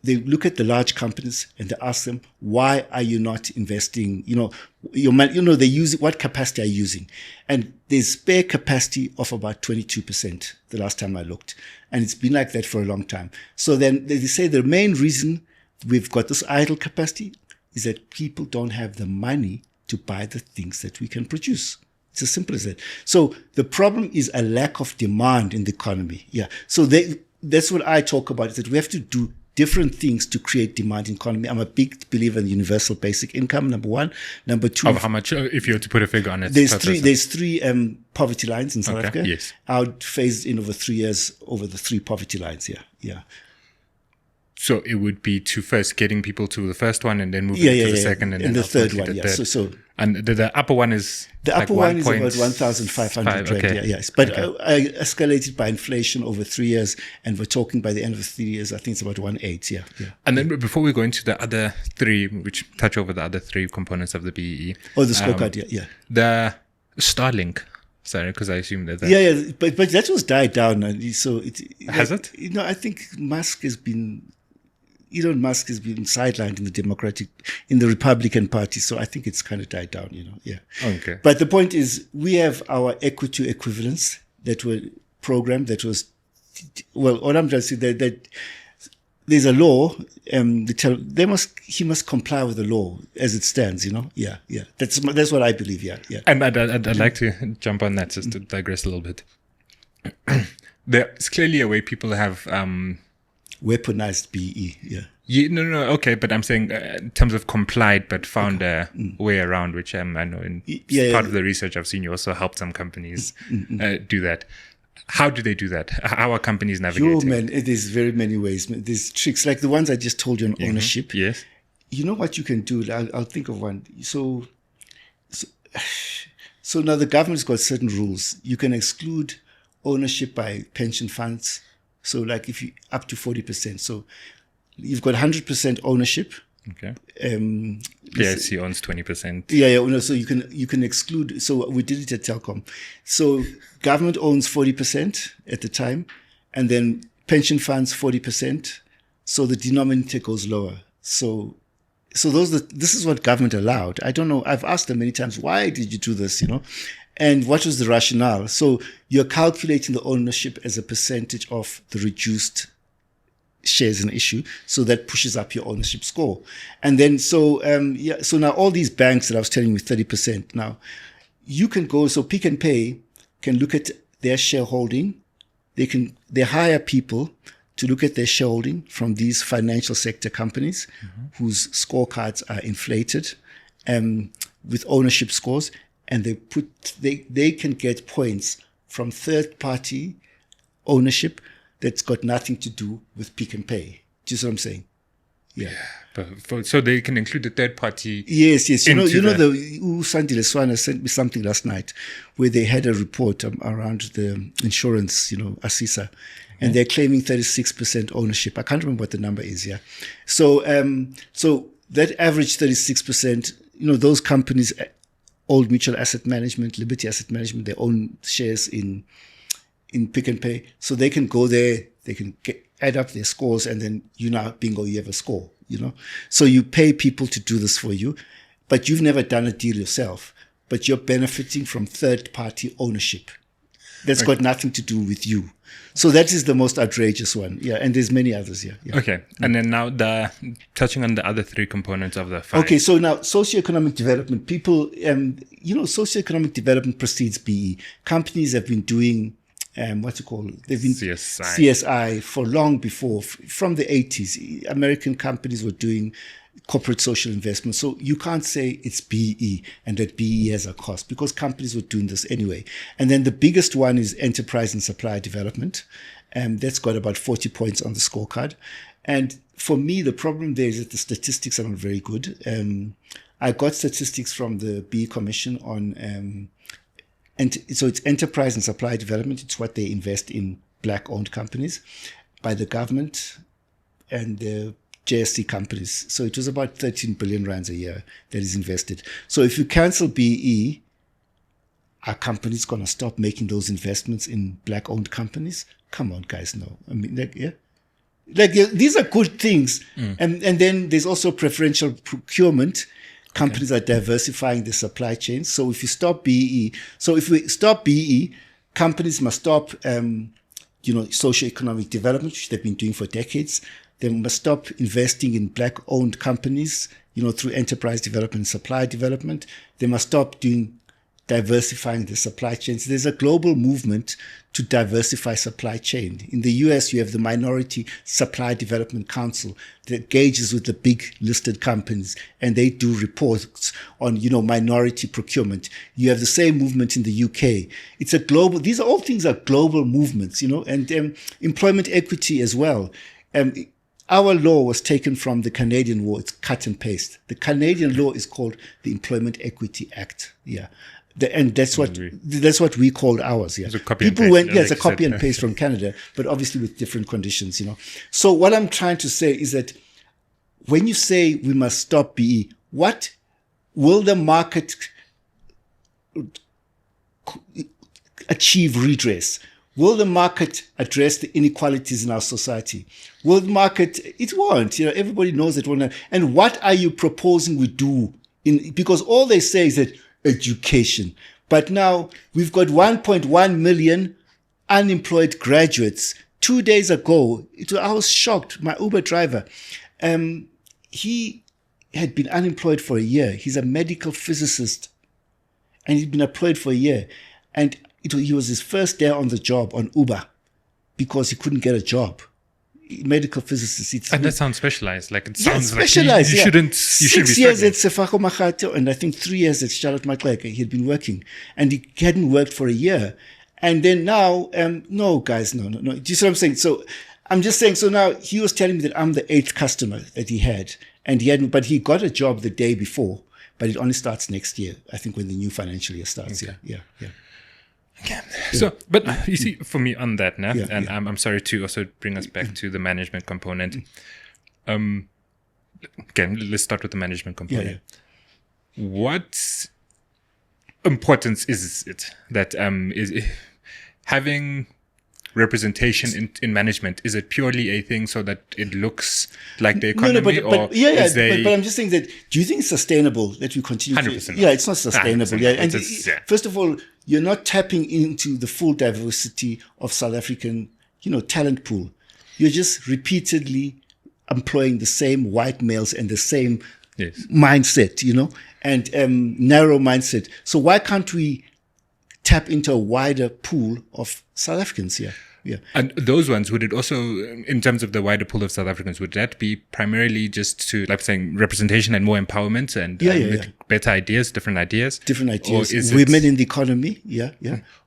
They look at the large companies and they ask them, why are you not investing? They use what capacity are you using? And there's spare capacity of about 22% the last time I looked. And it's been like that for a long time. So then they say the main reason we've got this idle capacity is that people don't have the money to buy the things that we can produce. It's as simple as that. So the problem is a lack of demand in the economy. Yeah. So that's what I talk about, is that we have to do different things to create demand in economy. I'm a big believer in universal basic income, number one. Number two, of how much, if you were to put a figure on it? There's three poverty lines in South Africa. Yes. I would phase in over 3 years over the 3 poverty lines. Yeah. So it would be to first getting people to the first one and then moving to the second and then the third one. Yeah. So and the upper one is the upper one is about 1,500 rand. Okay. Yeah, yes. But I escalated by inflation over 3 years, and we're talking by the end of 3 years, I think it's about 1.8. Yeah. And then before we go into the other three, which touch over the other 3 components of the BEE. Oh, the scorecard. Yeah. The Starlink. Sorry, because I assume that. Yeah. But that was died down. So has it? I think Elon Musk has been sidelined in the Republican Party, so I think it's kind of died down, yeah. Okay. But the point is, we have our equity equivalents that were programmed, what I'm trying to say, that there's a law, he must comply with the law as it stands, Yeah. That's what I believe, yeah. And I'd like to jump on that, just to digress a little bit. There's clearly a way people have... weaponized BE, yeah. No, okay, but I'm saying in terms of complied, but found a way around, which I know in part of the research I've seen you also helped some companies do that. How do they do that? How are companies navigating? Man, there's very many ways. There's tricks like the ones I just told you on ownership. Yes. You know what you can do? I'll think of one. So now the government's got certain rules. You can exclude ownership by pension funds. So like if you up to 40%. So you've got 100% ownership. Okay. PIC owns 20%. Yeah. So you can exclude. So we did it at Telkom. So government owns 40% at the time, and then pension funds 40%. So the denominator goes lower. So this is what government allowed. I don't know. I've asked them many times, why did you do this? And what was the rationale? So you're calculating the ownership as a percentage of the reduced shares in issue. So that pushes up your ownership score. And then, so now all these banks that I was telling you, 30%. Now you can go, so Pick n Pay can look at their shareholding. They hire people to look at their shareholding from these financial sector companies whose scorecards are inflated with ownership scores. And they can get points from third party ownership that's got nothing to do with Pick n Pay. Do you see what I'm saying? Yeah. So they can include the third party. Yes. You know, into the Sandile Swana sent me something last night where they had a report around the insurance, Asisa, and they're claiming 36% ownership. I can't remember what the number is. Yeah. So that average 36%, those companies, Old Mutual Asset Management, Liberty Asset Management, they own shares in Pick and Pay. So they can go there, they can add up their scores, and then bingo, you have a score, So you pay people to do this for you, but you've never done a deal yourself, but you're benefiting from third-party ownership. That's got nothing to do with you. So that is the most outrageous one. Yeah, and there's many others here. Yeah. Okay, and then now touching on the other three components of the fine. Okay, so now socioeconomic development. People, socioeconomic development precedes BE. Companies have been doing They've been CSI for long before, from the 80s. American companies were doing corporate social investment. So you can't say it's BE and that BE has a cost, because companies were doing this anyway. And then the biggest one is enterprise and supply development. That's got about 40 points on the scorecard. And for me, the problem there is that the statistics are not very good. I got statistics from the BE Commission on, and so it's enterprise and supply development. It's what they invest in black-owned companies by the government and the JSC companies. So it was about 13 billion rands a year that is invested. So if you cancel BE, are companies going to stop making those investments in black-owned companies? Come on, guys, no. I mean, these are good things. And then there's also preferential procurement. Companies are diversifying the supply chain. So if we stop BE, companies must stop, socioeconomic development, which they've been doing for decades. They must stop investing in black-owned companies, through enterprise development and supply development. They must stop diversifying the supply chains. There's a global movement to diversify supply chain. In the US, you have the Minority Supply Development Council that engages with the big listed companies, and they do reports on, minority procurement. You have the same movement in the UK. It's a global, these are all things are global movements, and employment equity as well. Our law was taken from the Canadian law. It's cut and paste. The Canadian law is called the Employment Equity Act. Yeah. And that's what we called ours. Yeah. It's a copy and paste. It's a copy and paste from Canada, but obviously with different conditions, So what I'm trying to say is that when you say we must stop BE, what will the market achieve redress? Will the market address the inequalities in our society? Will the market? It won't. Everybody knows it won't. And what are you proposing we do? Because all they say is that education. But now we've got 1.1 million unemployed graduates. 2 days ago, I was shocked. My Uber driver, he had been unemployed for a year. He's a medical physicist, and he'd been employed for a year. And he was his first day on the job on Uber because he couldn't get a job. Medical physicist. And that sounds specialized. Like it sounds specialized, like you shouldn't. You should be 6 years at Sefako Makhato, and I think 3 years at Charlotte Macleod. He had been working, and he hadn't worked for a year. And then now, no, guys, no. Do you see what I'm saying? So I'm just saying. So now he was telling me that I'm the 8th customer that he had, and but he got a job the day before, but it only starts next year. I think when the new financial year starts. Okay. Yeah. Okay. So, but you see, for me on that, I'm sorry to also bring us back to the management component. Again, let's start with the management component. What importance is it that is having representation in management? Is it purely a thing so that it looks like the economy? But I'm just saying that, do you think it's sustainable that we continue 100%. Yeah, it's not sustainable. 100%. Yeah. And first of all, you're not tapping into the full diversity of South African, talent pool. You're just repeatedly employing the same white males and the same mindset, and narrow mindset. So why can't we tap into a wider pool of South Africans here? Yeah. And those ones, would it also, in terms of the wider pool of South Africans, would that be primarily just to, like saying, representation and more empowerment and better ideas, different ideas? Different ideas. Or is women in the economy? Yeah.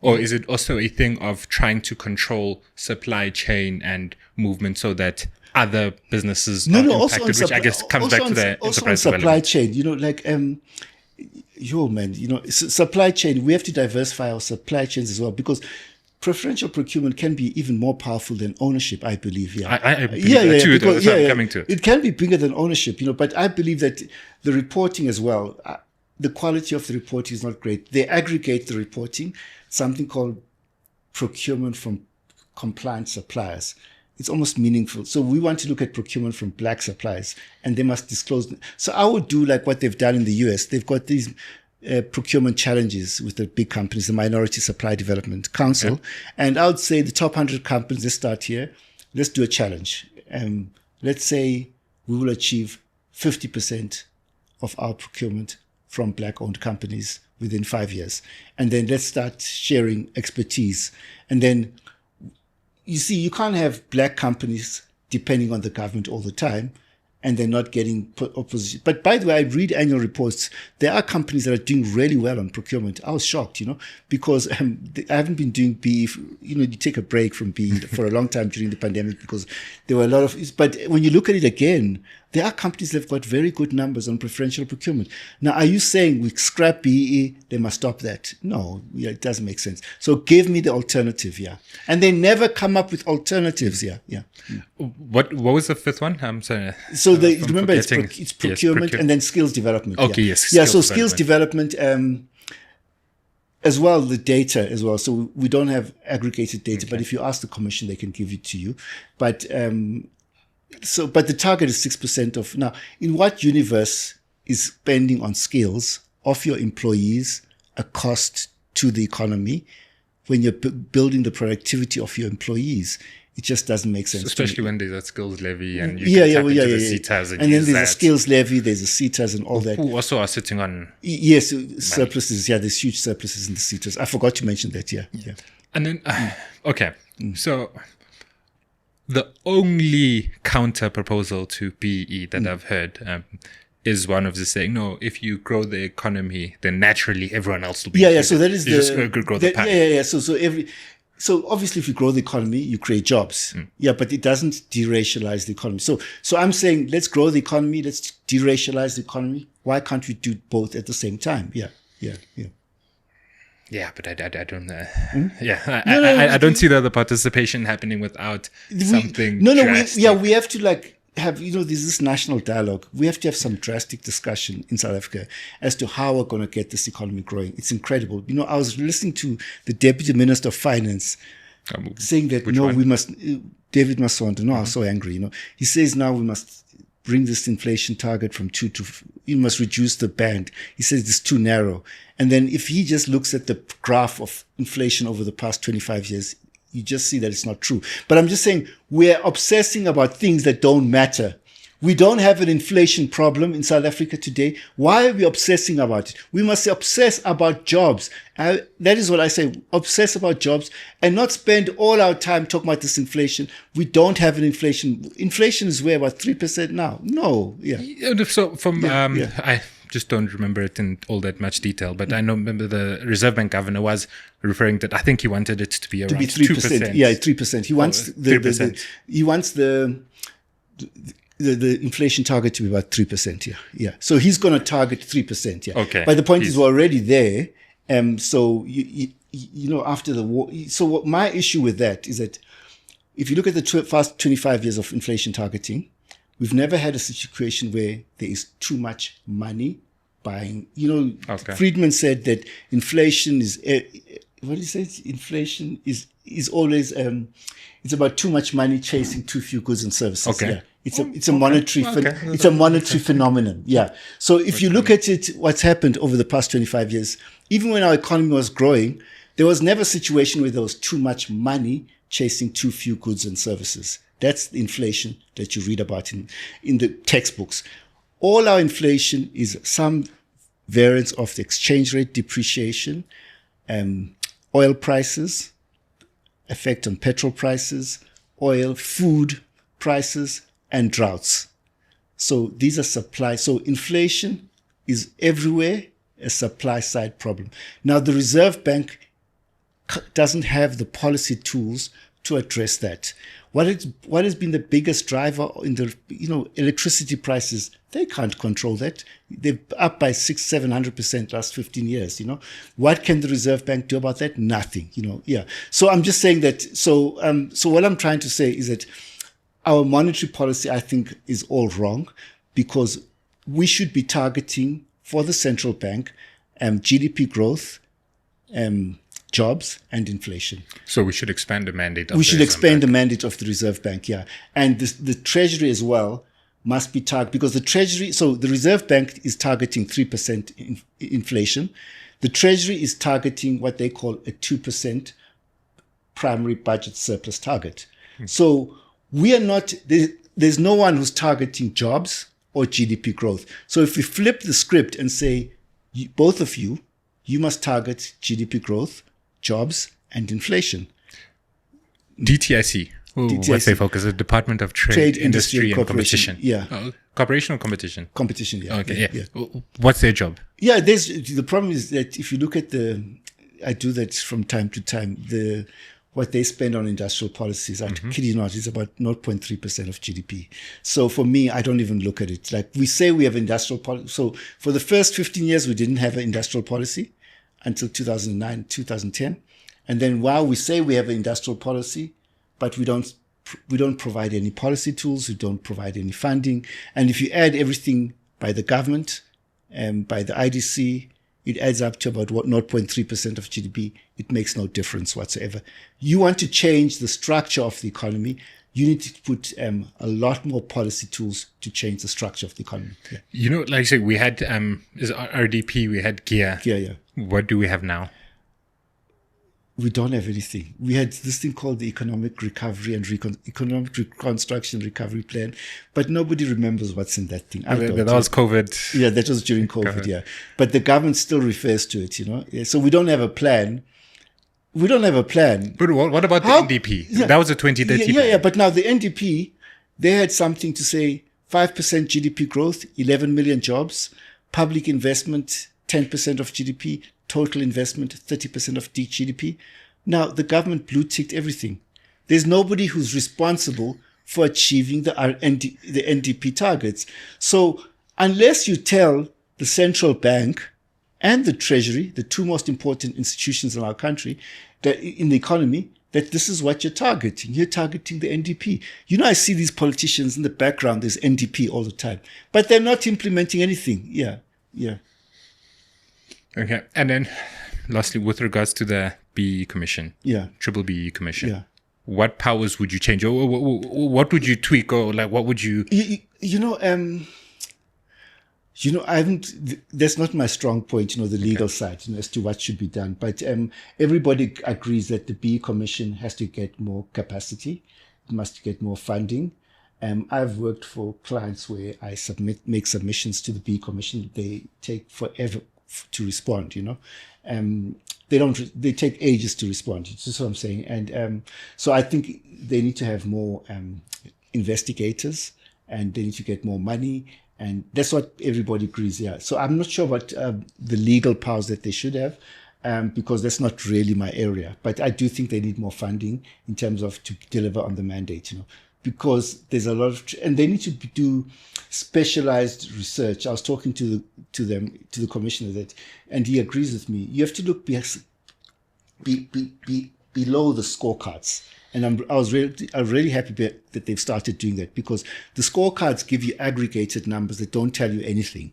Or is it also a thing of trying to control supply chain and movement so that other businesses No, are no. Also impacted, on which I guess comes back to the also on enterprise supply development. chain. Supply chain. We have to diversify our supply chains as well, because preferential procurement can be even more powerful than ownership, I believe. Yeah, I believe that too. That's what I'm coming to. It can be bigger than ownership, but I believe that the reporting as well, the quality of the reporting is not great. They aggregate the reporting, something called procurement from compliant suppliers. It's almost meaningful. So we want to look at procurement from black suppliers, and they must disclose. So I would do like what they've done in the US. They've got these procurement challenges with the big companies, the Minority Supply Development Council. And I would say the top 100 companies, let's start here. Let's do a challenge. Let's say we will achieve 50% of our procurement from black-owned companies within 5 years. And then let's start sharing expertise. And then, you see, you can't have black companies depending on the government all the time, and they're not getting opposition. But by the way, I read annual reports. There are companies that are doing really well on procurement. I was shocked, because I haven't been doing BE. You take a break from BE for a long time during the pandemic because there were a lot of. But when you look at it again, there are companies that have got very good numbers on preferential procurement. Now, are you saying we scrap BE, they must stop that? No, it doesn't make sense. So give me the alternative, and they never come up with alternatives, What was the fifth one? I'm sorry. So remember, it's procurement and then skills development. Okay, yes. So skills development, as well, the data as well. So we don't have aggregated data, but if you ask the commission, they can give it to you. But but the target is 6% of. Now, in what universe is spending on skills of your employees a cost to the economy when you're building the productivity of your employees? It just doesn't make sense. Especially when there's a skills levy and you can tap into the CETAs and then there's a skills levy, there's a CETAs and all that. Who also are sitting on surpluses. There's huge surpluses in the CETAs. I forgot to mention that. And then so the only counter proposal to BE that I've heard is one of the saying, no, if you grow the economy, then naturally everyone else will be included. So that is just grow the pie. So obviously, if you grow the economy, you create jobs. But it doesn't deracialize the economy. So I'm saying, let's grow the economy, let's deracialize the economy. Why can't we do both at the same time? Yeah, but I don't. I don't see the participation happening without something. We have to have, there's this national dialogue. We have to have some drastic discussion in South Africa as to how we're going to get this economy growing. It's incredible. I was listening to the Deputy Minister of Finance saying that, we must, David Masonto, I was so angry, he says now we must bring this inflation target from 2 to, you must reduce the band. He says it's too narrow. And then if he just looks at the graph of inflation over the past 25 years, you just see that it's not true. But I'm just saying we're obsessing about things that don't matter. We don't have an inflation problem in South Africa today. Why are we obsessing about it? We must obsess about jobs. That is what I say. Obsess about jobs and not spend all our time talking about this inflation. We don't have an inflation. Inflation is where, about 3% now? No. So I just don't remember it in all that much detail, but I remember the Reserve Bank governor was referring that I think he wanted it to be around 3%. 3%. He wants 3%. He wants the inflation target to be about 3%. So he's going to target 3%. Okay. But the point is, we're already there. So after the war. So what my issue with that is that if you look at the past 25 years of inflation targeting, we've never had a situation where there is too much money buying. Friedman said that inflation is. What did he say? Inflation is always. It's about too much money chasing too few goods and services. Okay. It's a monetary it's a monetary phenomenon. So if you look at it, what's happened over the past 25 years, even when our economy was growing, there was never a situation where there was too much money chasing too few goods and services. That's the inflation that you read about in the textbooks. All our inflation is some variance of the exchange rate depreciation, oil prices, effect on petrol prices, oil, food prices, and droughts. So these are supply. So inflation is everywhere a supply side problem. Now, the Reserve Bank doesn't have the policy tools to address that. What has been the biggest driver in the electricity prices? They can't control that. They're up by 600-700% last 15 years. What can the Reserve Bank do about that? Nothing. So I'm just saying that. So what I'm trying to say is that our monetary policy, I think, is all wrong, because we should be targeting for the central bank GDP growth, jobs, and inflation. So we should expand the mandate of we should expand the mandate of the Reserve Bank, and the Treasury as well must be targeted, because the Reserve Bank is targeting 3% inflation. The Treasury is targeting what they call a 2% primary budget surplus target. So we are not, there's no one who's targeting jobs or GDP growth. So if we flip the script and say, both of you must target GDP growth, jobs, and inflation. DTIC. What's their focus? The Department of Trade, Industry and Competition. Yeah. Cooperation or competition? Competition, yeah. Okay, yeah. What's their job? Yeah, the problem is that if you look at I do that from time to time, what they spend on industrial policies, I kid you not, is about 0.3% of GDP. So for me, I don't even look at it. Like, we say we have industrial policy. So for the first 15 years, we didn't have an industrial policy until 2009, 2010. And then while we say we have an industrial policy, but we don't provide any policy tools, we don't provide any funding. And if you add everything by the government and by the IDC, it adds up to about 0.3% of GDP. It makes no difference whatsoever. You want to change the structure of the economy, you need to put a lot more policy tools to change the structure of the economy. Yeah. Like I said, we had RDP, we had GEAR. Yeah. What do we have now? We don't have anything. We had this thing called the Economic Recovery and Economic Reconstruction Recovery Plan, but nobody remembers what's in that thing. That was COVID. Yeah, that was during COVID, yeah. But the government still refers to it, Yeah, so we don't have a plan. But what about the NDP? Yeah, that was a 2030 plan. Yeah, but now the NDP, they had something to say, 5% GDP growth, 11 million jobs, public investment, 10% of GDP, total investment, 30% of GDP. Now, the government blue-ticked everything. There's nobody who's responsible for achieving the NDP targets. So unless you tell the central bank and the Treasury, the two most important institutions in our country, that in the economy, that this is what you're targeting. You're targeting the NDP. I see these politicians in the background, there's NDP all the time, but they're not implementing anything. Yeah. Okay. And then lastly, with regards to the BE Commission, Triple BE Commission, what powers would you change? Or what would you tweak? Or like, what would you... I haven't, that's not my strong point, the legal side, as to what should be done. But everybody agrees that the BE Commission has to get more capacity. It must get more funding. I've worked for clients where I make submissions to the BE Commission. They take forever to respond, they take ages to respond. This is what I'm saying. And so I think they need to have more investigators, and they need to get more money. And that's what everybody agrees. Yeah. So I'm not sure what the legal powers that they should have, because that's not really my area. But I do think they need more funding in terms of to deliver on the mandate, because there's a lot of, and they need to do specialized research. I was talking to the commissioner and he agrees with me. You have to look below the scorecards. And I was really happy that they've started doing that, because the scorecards give you aggregated numbers that don't tell you anything.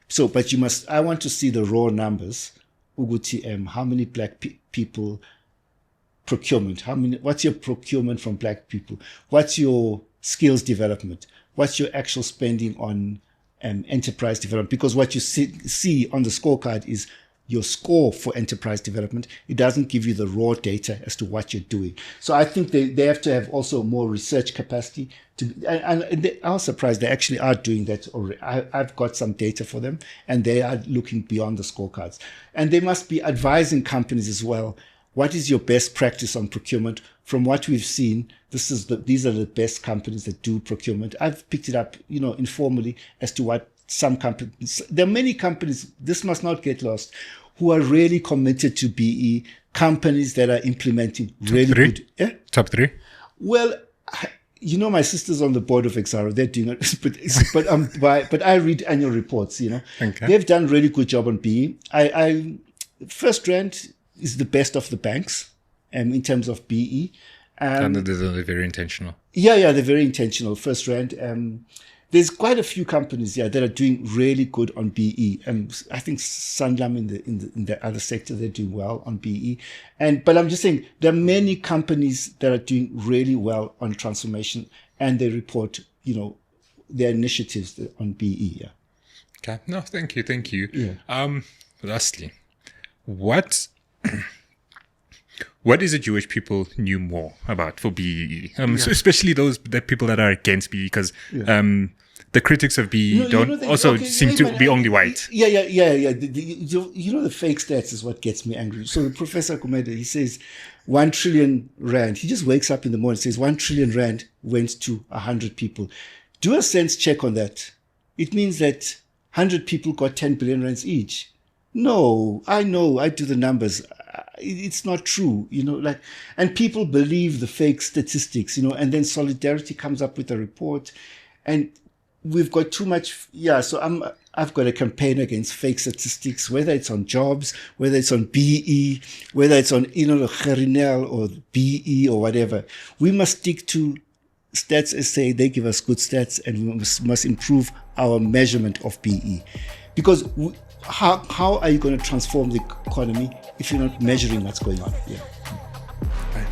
So, but I want to see the raw numbers. Uguti, how many black people procurement? What's your procurement from black people? What's your skills development? What's your actual spending on enterprise development? Because what you see on the scorecard is your score for enterprise development. It doesn't give you the raw data as to what you're doing. So I think they have to have also more research capacity. And I was surprised they actually are doing that already. I've got some data for them, and they are looking beyond the scorecards. And they must be advising companies as well. What is your best practice on procurement? From what we've seen, these are the best companies that do procurement. I've picked it up, informally as to what some companies, there are many companies, this must not get lost, who are really committed to BE, companies that are implementing really three? good. Yeah? Top 3? Well, my sister's on the board of Exaro. They're doing it, but I read annual reports. Okay. They've done a really good job on BE. First Rand is the best of the banks, in terms of BE. And they're very intentional. Yeah, they're very intentional. First Rand. There's quite a few companies, that are doing really good on BE. I think Sanlam in the other sector, they're doing well on BE. But I'm just saying there are many companies that are doing really well on transformation, and they report, their initiatives on BE. Yeah. Okay. No, thank you. Yeah. Lastly, what is it you wish people knew more about for BE? So especially those people that are against BE, because the critics of BE seem to be only white. Yeah. The fake stats is what gets me angry. So the Professor Kumeda, he says 1 trillion rand. He just wakes up in the morning and says 1 trillion rand went to 100 people. Do a sense check on that. It means that 100 people got 10 billion rands each. No, I know, I do the numbers. It's not true, and people believe the fake statistics, and then Solidarity comes up with a report, and we've got too much. Yeah. So I've got a campaign against fake statistics, whether it's on jobs, whether it's on BE, whether it's on, Gerinel or BE or whatever. We must stick to Stats SA. They give us good stats, and we must improve our measurement of BE, because how are you going to transform the economy if you're not measuring what's going on? Yeah.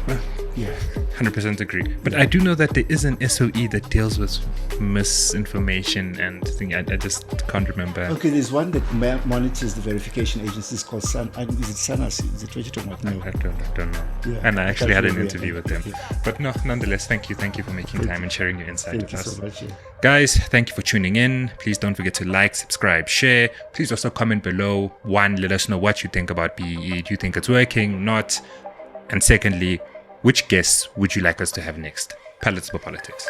Well, Yeah. 100% agree. But I do know that there is an SOE that deals with misinformation and thing. I just can't remember. Okay, there's one that monitors the verification agencies called Sun. Is it Sanas? Is it what you're talking about? No. I don't know. Yeah. And I actually had an interview with them. Yeah. But no, nonetheless, thank you for making time and sharing your insight with Thank you us. so much. Yeah. Guys, thank you for tuning in. Please don't forget to like, subscribe, share. Please also comment below. One, let us know what you think about BEE. Do you think it's working? Not? And secondly, which guests would you like us to have next? Palatable Politics.